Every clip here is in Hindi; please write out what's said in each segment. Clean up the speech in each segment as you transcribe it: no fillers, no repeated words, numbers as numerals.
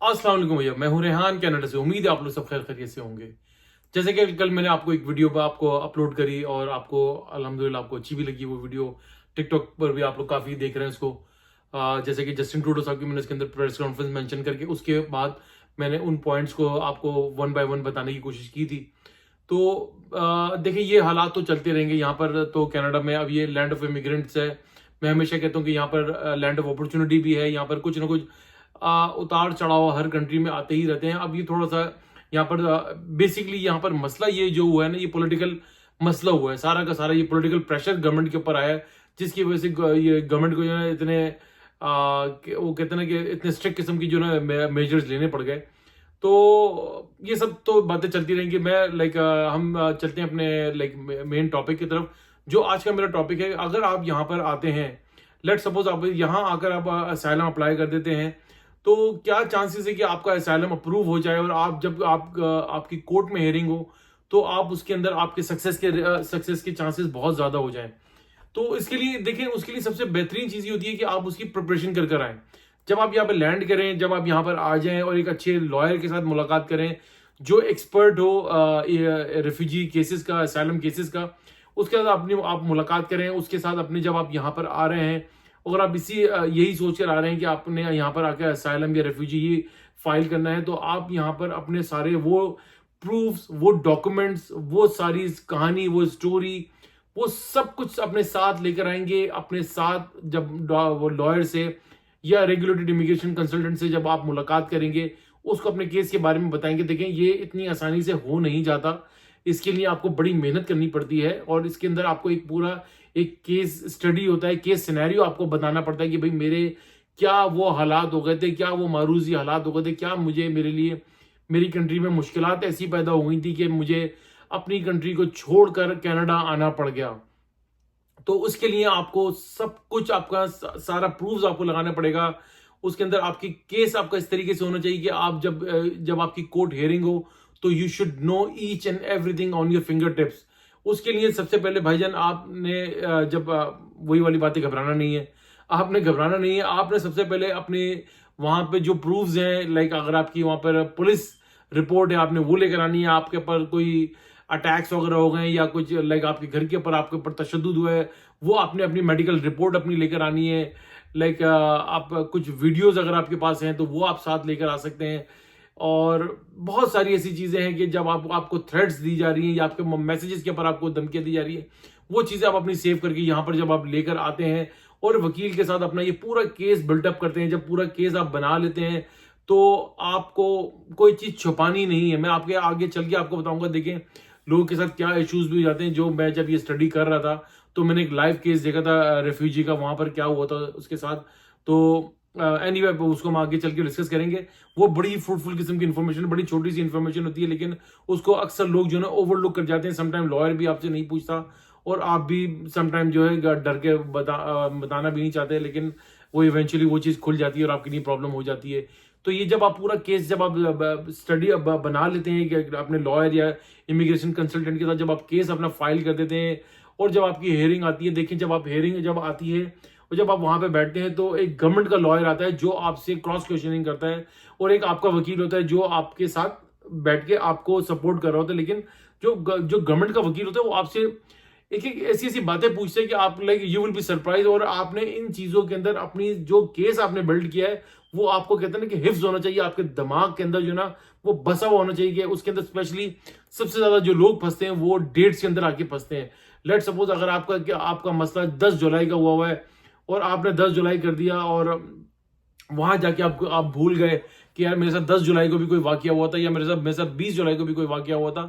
अस्सलाम वालेकुम भैया, मैं हूं रेहान कनाडा से। उम्मीद है आप लोग सब खैर खैरियत से होंगे। जैसे कि कल मैंने आपको एक वीडियो पर आपको अपलोड करी और आपको अल्हम्दुलिल्लाह आपको अच्छी भी लगी वो वीडियो। टिकटॉक पर भी आप लोग काफ़ी देख रहे हैं उसको। जैसे कि जस्टिन ट्रूडो साहब की मैंने उसके अंदर प्रेस कॉन्फ्रेंस मेंशन करके उसके बाद मैंने उन पॉइंट्स को आपको वन बाय वन बताने की कोशिश की थी। तो देखिए ये हालात तो चलते रहेंगे यहाँ पर। तो कनाडा में अब ये लैंड ऑफ इमिग्रेंट्स है। मैं हमेशा कहता हूँ कि यहाँ पर लैंड ऑफ अपॉर्चुनिटी भी है। यहाँ पर कुछ ना कुछ उतार चढ़ाव हर कंट्री में आते ही रहते हैं। अब ये थोड़ा सा यहाँ पर बेसिकली यहाँ पर मसला ये जो हुआ है ना, ये पॉलिटिकल मसला हुआ है। सारा का सारा ये पॉलिटिकल प्रेशर गवर्नमेंट के ऊपर आया है, जिसकी वजह से ये गवर्नमेंट को जो है इतने वो कहते हैं ना कि इतने स्ट्रिक्ट किस्म की जो ना मेजर्स लेने पड़ गए। तो ये सब तो बातें चलती रहेंगी। मैं हम चलते हैं अपने मेन टॉपिक की तरफ। जो आज का मेरा टॉपिक है, अगर आप यहाँ पर आते हैं, लेट सपोज आप यहाँ आकर आप असाइलम अप्लाई कर देते हैं, तो क्या चांसेस है कि आपका असाइलम अप्रूव हो जाए और आप जब आपकी कोर्ट में हेयरिंग हो तो आप उसके अंदर आपके सक्सेस के चांसेस बहुत ज्यादा हो जाएं। तो इसके लिए देखिए, उसके लिए सबसे बेहतरीन चीज ये होती है कि आप उसकी प्रिपरेशन कर कर आए। जब आप यहाँ पे लैंड करें, जब आप यहाँ पर आ जाएं और एक अच्छे लॉयर के साथ मुलाकात करें जो एक्सपर्ट हो रेफ्यूजी केसेस का, असाइलम केसेस का, उसके साथ अपनी आप मुलाकात करें। उसके साथ अपने जब आप यहाँ पर आ रहे हैं, अगर आप यही सोच कर आ रहे हैं कि आपने यहाँ पर आकर असाइलम या रेफ्यूजी ही फाइल करना है, तो आप यहाँ पर अपने सारे वो प्रूफ्स, वो डॉक्यूमेंट्स, वो सारी कहानी, वो स्टोरी, वो सब कुछ अपने साथ लेकर आएंगे। अपने साथ जब वो लॉयर से या रेगुलेटेड इमिग्रेशन कंसल्टेंट से जब आप मुलाकात करेंगे, उसको अपने केस के बारे में बताएंगे। देखें, ये इतनी आसानी से हो नहीं जाता। इसके लिए आपको बड़ी मेहनत करनी पड़ती है और इसके अंदर आपको एक पूरा एक केस स्टडी होता है, केस सिनेरियो आपको बताना पड़ता है कि भाई मेरे क्या वो हालात हो गए थे, क्या वो मारूजी हालात हो गए थे, क्या मुझे मेरे लिए मेरी कंट्री में मुश्किलात ऐसी पैदा हो गई थी कि मुझे अपनी कंट्री को छोड़कर कनाडा आना पड़ गया। तो उसके लिए आपको सब कुछ आपका सारा प्रूफ्स आपको लगाना पड़ेगा। उसके अंदर आपकी केस आपका इस तरीके से होना चाहिए कि आप जब आपकी कोर्ट हियरिंग हो तो you should know each and everything on your finger tips. उसके लिए सबसे पहले भाईजान आपने वही वाली बातें, घबराना नहीं है। आपने घबराना नहीं है। आपने सबसे पहले अपने वहां पे जो प्रूफ्स हैं, अगर आपकी वहां पर पुलिस रिपोर्ट है, आपने वो लेकर आनी है। आपके ऊपर कोई अटैक्स वगैरह हो गए या कुछ आपके घर के ऊपर आपके ऊपर तशद्दुद हुआ है, वो आपने अपनी मेडिकल रिपोर्ट अपनी लेकर आनी है। आप कुछ वीडियोस अगर आपके पास हैं तो वो आप साथ लेकर आ सकते हैं। और बहुत सारी ऐसी चीजें हैं कि जब आपको थ्रेट्स दी जा रही हैं या आपके मैसेजेस के ऊपर आपको धमकियां दी जा रही है, वो चीजें आप अपनी सेव करके यहाँ पर जब आप लेकर आते हैं और वकील के साथ अपना ये पूरा केस बिल्डअप करते हैं, जब पूरा केस आप बना लेते हैं, तो आपको कोई चीज छुपानी नहीं है। मैं आपके आगे चल के आपको बताऊंगा। देखें, लोगों के साथ क्या इश्यूज भी हो जाते हैं। जो मैं जब ये स्टडी कर रहा था तो मैंने एक लाइव केस देखा था रेफ्यूजी का, वहां पर क्या हुआ था उसके साथ। तो एनीवे उसको हम आगे चल के डिस्कस करेंगे। वो बड़ी फ्रूटफुल किस्म की इन्फॉर्मेशन, बड़ी छोटी सी इन्फॉर्मेशन होती है, लेकिन उसको अक्सर लोग जो है ओवरलुक कर जाते हैं। समटाइम लॉयर भी आपसे नहीं पूछता और आप भी समटाइम जो है डर के बताना भी नहीं चाहते, लेकिन वो इवेंचुअली वो चीज़ खुल जाती है और आपके लिए प्रॉब्लम हो जाती है। तो ये जब आप पूरा केस जब आप स्टडी बना लेते हैं कि अपने लॉयर या इमिग्रेशन कंसल्टेंट के साथ जब आप केस अपना फाइल कर देते हैं और जब आपकी हेयरिंग आती है, देखिए जब आप हेयरिंग जब आती है और जब आप वहां पे बैठते हैं तो एक गवर्नमेंट का लॉयर आता है जो आपसे क्रॉस क्वेश्चनिंग करता है और एक आपका वकील होता है जो आपके साथ बैठ के आपको सपोर्ट कर रहा होता है। लेकिन जो गवर्नमेंट का वकील होता है वो आपसे एक एक ऐसी ऐसी बातें पूछते हैं कि आप यू विल बी सरप्राइज। और आपने इन चीजों के अंदर अपनी जो केस आपने बिल्ड किया है वो आपको कहते हैं ना कि हिफ्ज होना चाहिए आपके दिमाग के अंदर, जो ना वो बसा हुआ होना चाहिए कि उसके अंदर। स्पेशली सबसे ज्यादा जो लोग फंसते हैं वो डेट्स के अंदर आके फंसते हैं। लेट सपोज अगर आपका मसला 10 जुलाई का हुआ है और आपने 10 जुलाई कर दिया और वहां जाके आप भूल गए कि यार मेरे साथ 10 जुलाई को भी कोई वाकया हुआ था या मेरे साथ 20 जुलाई को भी कोई वाकया हुआ था।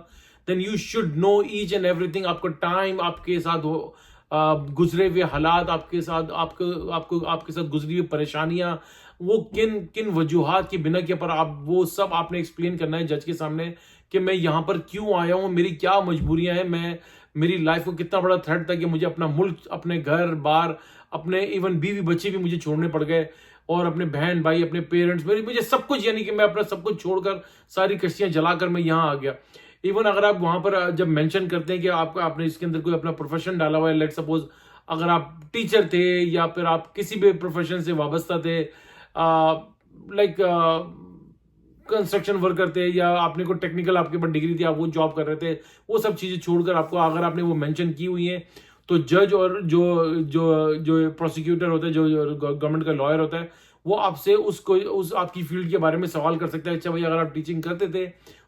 Then you should know each and everything. आपका टाइम, आपके साथ हो गुजरे हुए हालात, आपके साथ आपके साथ गुजरी हुई परेशानियां, वो किन किन वजूहात की बिना के पर आप वो सब आपने एक्सप्लेन करना है जज के सामने कि मैं यहाँ पर क्यों आया हूँ, मेरी क्या मजबूरियां हैं, मेरी लाइफ को कितना बड़ा थ्रेट था कि मुझे अपना मुल्क, अपने घर बार, अपने इवन बीवी बच्चे भी मुझे छोड़ने पड़ गए और अपने बहन भाई, अपने पेरेंट्स, मुझे सब कुछ, यानी कि मैं अपना सब कुछ छोड़कर सारी कश्तियां जलाकर मैं यहाँ आ गया। इवन अगर आप वहां पर जब मेंशन करते हैं कि आपने इसके अंदर कोई अपना प्रोफेशन डाला हुआ है, लेट सपोज अगर आप टीचर थे या फिर आप किसी भी प्रोफेशन से वाबस्ता थे, लाइक कंस्ट्रक्शन वर्क करते हैं या आपने कोई टेक्निकल आपके पास डिग्री थी, आप वो जॉब कर रहे थे, वो सब चीजें छोड़कर आपको अगर आपने वो मेंशन की हुई है, तो जज और जो जो जो प्रोसिक्यूटर होता है, जो गवर्नमेंट का लॉयर होता है, वो आपसे उस आपकी फील्ड के बारे में सवाल कर सकता है। अच्छा भाई, अगर आप टीचिंग करते थे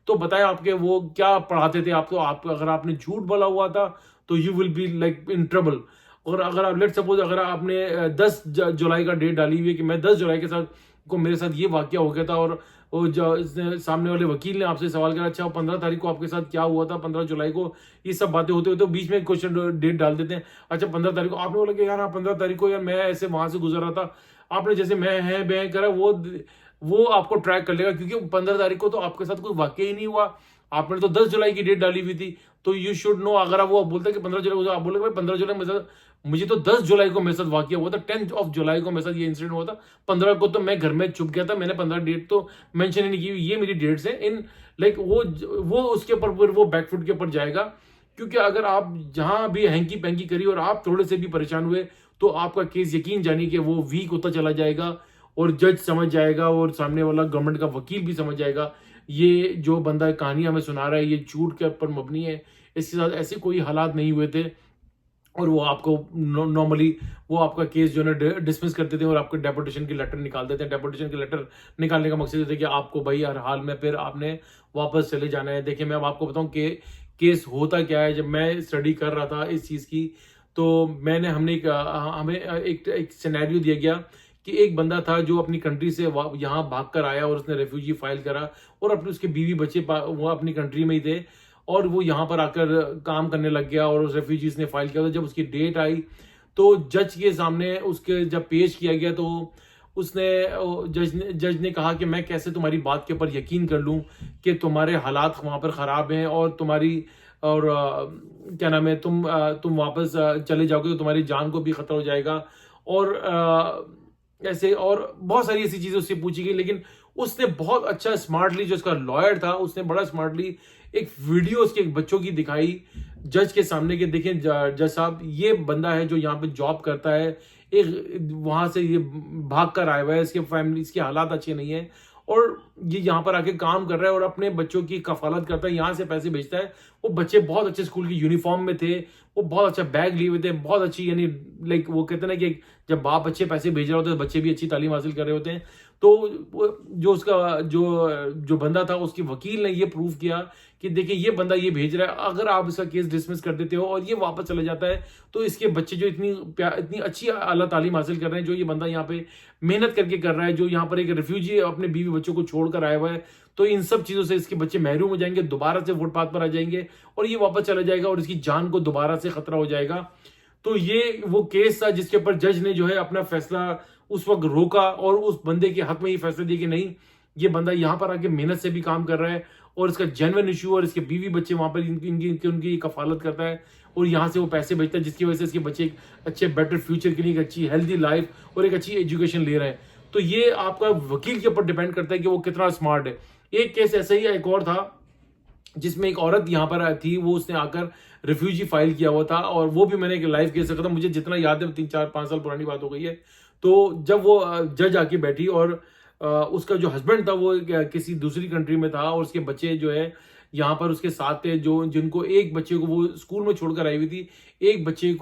तो बताएं आपके वो क्या पढ़ाते थे आपको। आप अगर आपने झूठ बोला हुआ था तो you will be like in trouble. और अगर आप लेट सपोज अगर आपने 10 जुलाई का डेट डाली हुई है कि मैं 10 जुलाई के साथ को मेरे साथ ये वाकया हो गया था, और वो जो सामने वाले वकील ने आपसे सवाल करा, अच्छा 15 तारीख को आपके साथ क्या हुआ था, 15 जुलाई को, ये सब बातें होते होते तो बीच में क्वेश्चन डेट डाल देते हैं। अच्छा 15 तारीख को आपने बोला कि यार हाँ 15 तारीख को यार मैं ऐसे वहां से गुजर रहा था, आपने जैसे मैं है बे करा, वो आपको ट्रैक कर लेगा, क्योंकि 15 तारीख को तो आपके साथ कोई वाकया ही नहीं हुआ, आपने तो 10 जुलाई की डेट डाली हुई थी। तो यू शुड नो, अगर आप वो बोलते हैं कि 15 जुलाई को, आप बोले भाई 15 जुलाई मेरे साथ, मुझे तो 10 जुलाई को मेरे साथ वाकया हुआ था, 10 ऑफ जुलाई को मेरे साथ ये इंसिडेंट हुआ था, 15 को तो मैं घर में चुप गया था, मैंने 15 डेट तो मेंशन ही नहीं की, ये मेरी डेट्स है इन लाइक वो उसके ऊपर फिर वो बैकफुट के ऊपर जाएगा। क्योंकि अगर आप जहां भी हैंकी पैंकी करी और आप थोड़े से भी परेशान हुए, तो आपका केस यकीन जानिए कि वो वीक होता चला जाएगा, और जज समझ जाएगा और सामने वाला गवर्नमेंट का वकील भी समझ जाएगा ये जो बंदा कहानी हमें सुना रहा है ये झूठ के ऊपर मबनी है, इसके साथ ऐसे कोई हालात नहीं हुए थे। और वो आपको नॉर्मली वो आपका केस जो है डिसमिस करते थे और आपको डेपुटेशन की लेटर निकाल देते हैं। डेपुटेशन की लेटर निकालने का मकसद ये था कि आपको भाई हर हाल में फिर आपने वापस चले जाना है। देखिए मैं अब आपको बताऊं कि केस होता क्या है। जब मैं स्टडी कर रहा था इस चीज़ की, तो हमें एक सिनेरियो दिया गया कि एक बंदा था जो अपनी कंट्री से यहाँ भाग कर आया और उसने रेफ्यूजी फाइल करा, और अपने उसके बीवी बच्चे वो अपनी कंट्री में ही थे, और वो यहाँ पर आकर काम करने लग गया और उस रेफ्यूजीज ने फाइल किया था। जब उसकी डेट आई तो जज के सामने उसके जब पेश किया गया, तो उसने जज ने कहा कि मैं कैसे तुम्हारी बात के ऊपर यकीन कर लूं कि तुम्हारे हालात वहां पर खराब हैं और क्या नाम है, तुम वापस चले जाओगे तो तुम्हारी जान को भी खतरा हो जाएगा। और ऐसे और बहुत सारी ऐसी चीजें उससे पूछी गई, लेकिन उसने बहुत अच्छा स्मार्टली, जो उसका लॉयर था उसने बड़ा स्मार्टली एक वीडियो उसके बच्चों की दिखाई जज के सामने के, देखें जज साहब ये बंदा है जो यहाँ पे जॉब करता है, एक वहां से ये भाग कर आया हुआ है, इसके फैमिली इसके हालात अच्छे नहीं है, और ये यहाँ पर आके काम कर रहा है और अपने बच्चों की कफालत करता है, यहाँ से पैसे भेजता है। वो बच्चे बहुत अच्छे स्कूल की यूनिफॉर्म में थे, वो बहुत अच्छा बैग लिए हुए थे, बहुत अच्छी, यानी लाइक वो कहते हैं ना कि जब बाप अच्छे पैसे भेज रहे होते हैं तो बच्चे भी अच्छी तालीम हासिल कर रहे होते हैं। तो जो उसका जो बंदा था, उसके वकील ने ये प्रूव किया कि देखिए ये बंदा ये भेज रहा है, अगर आप इसका केस डिसमिस कर देते हो और ये वापस चले जाता है, तो इसके बच्चे जो इतनी अच्छी आला तालीम हासिल कर रहे हैं, जो ये बंदा यहाँ पे मेहनत करके कर रहा है, जो यहाँ पर एक रेफ्यूजी अपने बीवी बच्चों को छोड़कर आया हुआ है, तो इन सब चीजों से इसके बच्चे महरूम हो जाएंगे, दोबारा से फुटपाथ पर आ जाएंगे और ये वापस चला जाएगा और इसकी जान को दोबारा से खतरा हो जाएगा। तो ये वो केस था जिसके ऊपर जज ने जो है अपना फैसला उस वक्त रोका और उस बंदे के हक में ये फैसला दिया कि नहीं, ये बंदा यहाँ पर आके मेहनत से भी काम कर रहा है और इसका जेन्युइन इशू, और इसके बीवी बच्चे वहां पर उनकी कफालत करता है और यहाँ से वो पैसे भेजता है, जिसकी वजह से इसके बच्चे एक अच्छे बेटर फ्यूचर के लिए, एक अच्छी हेल्दी लाइफ और एक अच्छी एजुकेशन ले रहे हैं। तो ये आपका वकील के ऊपर डिपेंड करता है कि वो कितना स्मार्ट है। एक केस ऐसा ही एक और था जिसमें एक औरत यहाँ पर थी, वो उसने आकर रिफ्यूजी फाइल किया हुआ था, और वो भी मैंने एक लाइव केस रखा था, मुझे जितना याद है 3-4-5 साल पुरानी बात हो गई है। तो जब वो जज आके बैठी और उसका जो हस्बैंड था वो किसी दूसरी कंट्री में था और उसके बच्चे जो है यहाँ पर उसके साथ थे, जो जिनको एक बच्चे को वो स्कूल में छोड़कर आई हुई थी, एक बच्चे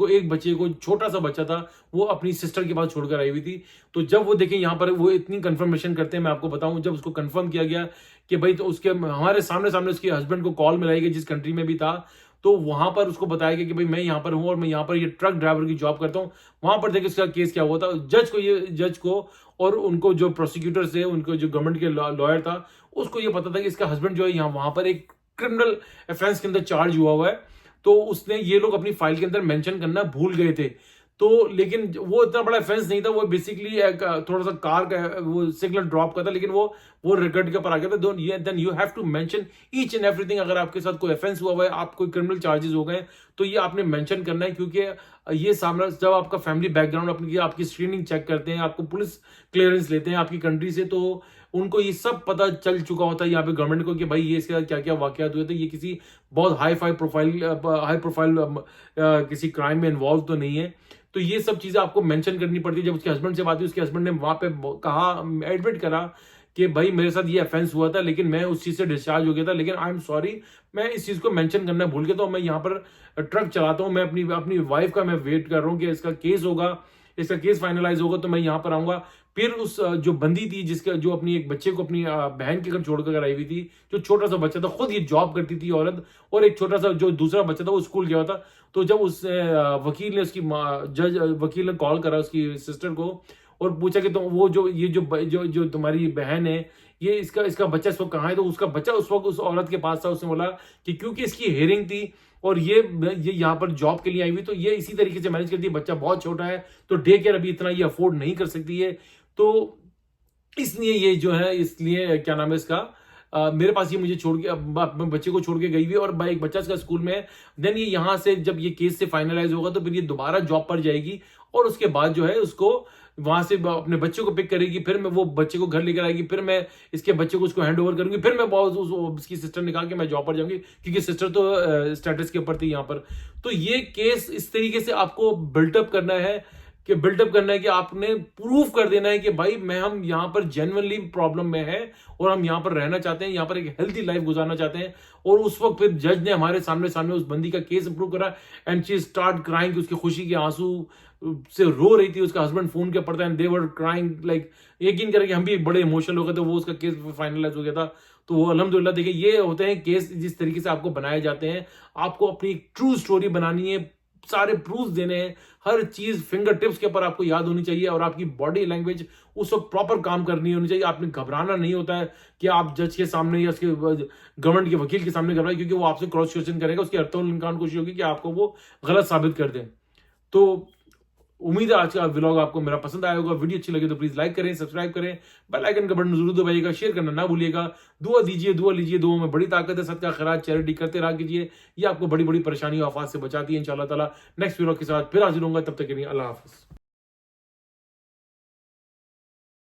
को छोटा सा बच्चा था वो अपनी सिस्टर के पास छोड़कर आई हुई थी। तो जब वो देखें यहाँ पर वो इतनी कंफर्मेशन करते हैं, मैं आपको बताऊं, जब उसको कंफर्म किया गया कि भाई, तो उसके हमारे सामने उसके हस्बैंड को कॉल मिलाई गई जिस कंट्री में भी था, तो वहां पर उसको बताया गया कि भाई मैं यहाँ पर हूँ और मैं यहाँ पर ये ट्रक ड्राइवर की जॉब करता हूँ। वहां पर देखिए उसका केस क्या हुआ था, जज को और उनको जो प्रोसिक्यूटर से, उनको जो गवर्नमेंट के लॉयर था, उसको ये पता था कि इसका हस्बैंड जो है यहाँ वहां पर एक क्रिमिनल ऑफेंस के अंदर चार्ज हुआ है। तो उसने ये लोग अपनी फाइल के अंदर मेंशन करना भूल गए थे। तो लेकिन वो इतना बड़ा ऑफेंस नहीं था, वो बेसिकली एक थोड़ा सा कार का वो सिग्नल ड्रॉप का था, लेकिन वो रिकॉर्ड के ऊपर आ गया था। Then you have to mention each and everything. अगर आपके साथ कोई ऑफेंस हुआ है, आप कोई क्रिमिनल चार्जेस हो गए, तो ये आपने मेंशन करना है, क्योंकि ये सामने जब आपका फैमिली बैकग्राउंड आपकी स्क्रीनिंग चेक करते हैं, आपको पुलिस क्लियरेंस लेते हैं आपकी कंट्री से, तो उनको ये सब पता चल चुका होता है यहाँ पे गवर्नमेंट को कि भाई ये इसके साथ क्या क्या वाकयात हुए थे, ये किसी बहुत हाई प्रोफाइल किसी क्राइम में इन्वॉल्व तो नहीं है। तो ये सब चीजें आपको मेंशन करनी पड़ती है। जब उसके हस्बैंड से बात हुई, उसके हस्बैंड ने वहां पे कहा, एडमिट करा कि भाई मेरे साथ ये ऑफेंस हुआ था, लेकिन मैं उस चीज से डिस्चार्ज हो गया था, लेकिन आई एम सॉरी, मैं इस चीज को मेंशन करना भूल गया, तो मैं यहाँ पर ट्रक चलाता हूँ, मैं अपनी अपनी वाइफ का मैं वेट कर रहा हूँ कि इसका केस होगा, इसका केस फाइनलाइज होगा तो मैं यहाँ पर आऊंगा। फिर उस जो बंदी थी जिसका जो अपनी एक बच्चे को अपनी बहन के घर छोड़कर आई हुई थी, जो छोटा सा बच्चा था, खुद ये जॉब करती थी औरत, और एक छोटा सा जो दूसरा बच्चा था वो स्कूल गया था। तो जब उस वकील ने उसकी जज वकील ने कॉल करा उसकी सिस्टर को और पूछा कि तुम वो जो ये जो तुम्हारी बहन है, ये इसका इसका बच्चा इस वक्त कहाँ है, तो उसका बच्चा उस वक्त उस औरत के पास था। उसने बोला कि क्योंकि इसकी हेयरिंग थी और ये यहाँ पर जॉब के लिए आई हुई, तो ये इसी तरीके से मैनेज करती है, बच्चा बहुत छोटा है तो डे केयर अभी इतना ये अफोर्ड नहीं कर सकती है, तो इसलिए ये जो है, इसलिए क्या नाम है इसका, मेरे पास ये मुझे छोड़ के अपने बच्चे को छोड़ के गई हुई है, और एक बच्चा इसका स्कूल में है। देन ये यहाँ से जब ये केस से फाइनलाइज होगा तो फिर ये दोबारा जॉब पर जाएगी, और उसके बाद जो है उसको वहां से अपने बच्चे को पिक करेगी, फिर मैं वो बच्चे को घर लेकर आएगी, फिर मैं इसके बच्चे को उसको हैंड ओवर करूंगी, फिर मैं उसकी सिस्टर ने कहा कि मैं जॉब पर जाऊंगी, क्योंकि सिस्टर तो स्टेटस के ऊपर थी यहाँ पर। तो ये केस इस तरीके से आपको बिल्टअप करना है कि आपने प्रूफ कर देना है कि भाई हम यहाँ पर जेन्युइनली प्रॉब्लम में है और हम यहाँ पर रहना चाहते हैं, यहाँ पर एक हेल्थी लाइफ गुजारना चाहते हैं। और उस वक्त फिर जज ने हमारे सामने सामने उस बंदी का केस अप्रूव करा, एंड शी स्टार्ट क्राइंग, उसकी खुशी के आंसू से रो रही थी। उसका हस्बैंड फोन के पड़ता है, दे वर क्राइंग लाइक, यकीन करें कि हम भी बड़े इमोशनल हो गए थे। वो उसका केस फाइनलाइज हो गया था। तो वो अल्हम्दुलिल्लाह, देखिए ये होते हैं केस जिस तरीके से आपको बनाए जाते हैं। आपको अपनी ट्रू स्टोरी बनानी है, सारे प्रूफ देने हैं, हर चीज फिंगर टिप्स के ऊपर आपको याद होनी चाहिए, और आपकी बॉडी लैंग्वेज उस वक्त प्रॉपर काम करनी होनी चाहिए। आपने घबराना नहीं होता है कि आप जज के सामने या उसके गवर्नमेंट के वकील के सामने घबराए, क्योंकि वो आपसे क्रॉस क्वेश्चन करेगा, उसकी हर कोशिश होगी कि आपको वो गलत साबित कर दें। तो उम्मीद है आज का व्लॉग आपको मेरा पसंद आया होगा। वीडियो अच्छी लगे तो प्लीज लाइक करें, सब्सक्राइब करें, बेल आइकन का बटन जरूर दबाइएगा, शेयर करना ना भूलिएगा। दुआ दीजिए, दुआ लीजिए, दुआ में बड़ी ताकत है, सदका खैरात चैरिटी करते रहा कीजिए, ये आपको बड़ी बड़ी परेशानियों आफात से बचाती है इंशाअल्लाह ताला। नेक्स्ट व्लॉग के साथ फिर हाजिर होऊंगा, तब तक के लिए अल्लाह हाफिज।